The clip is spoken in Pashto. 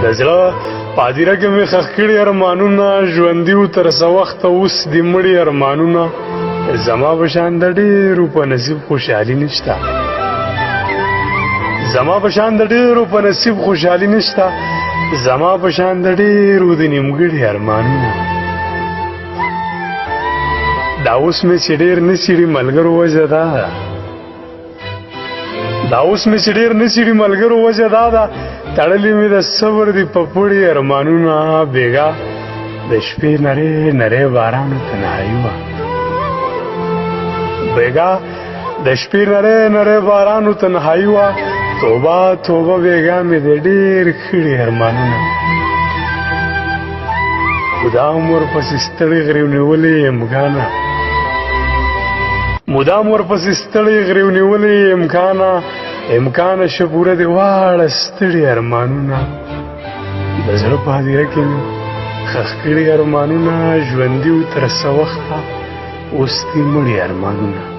د زړه پادیره کې مې ښخ کړي ارمانونه ژوندي وو تر څه وخته اوس دې مړي ارمانونه زما په شان د ډېرو په نصیب خوشحالي نشته زما په شان د ډېرو په نصیب خوشحالي نشته زما په شان د ډېرو د نیمګړي ارمانونه دا اوس مې چې ډېر نه سیړي ملګرو وجه دا ده دا اوس مې چې ډېر نه سیړي ملګرو وجه دا ده تړلې مې د صبر دي په پړي ارمانونه بېګا د شپې نرۍ نرۍ بارانو تنهایي وه بېګا د شپې نرۍ نرۍ بارانو تنهایي وه توبه توبه بېګا مې د ډېر خړي ارمانونه مدام ورپسې ستړی غریو نیولې امکانه مدام ورپسې ستړی غریو نیولې امکانه شپوره دې واړه ستړي ارمانونه د زړه په هدیره کې مې ښخ کړي ارمانونه ژوندي وو تر څه وخته اوس دې مړي ارمانونه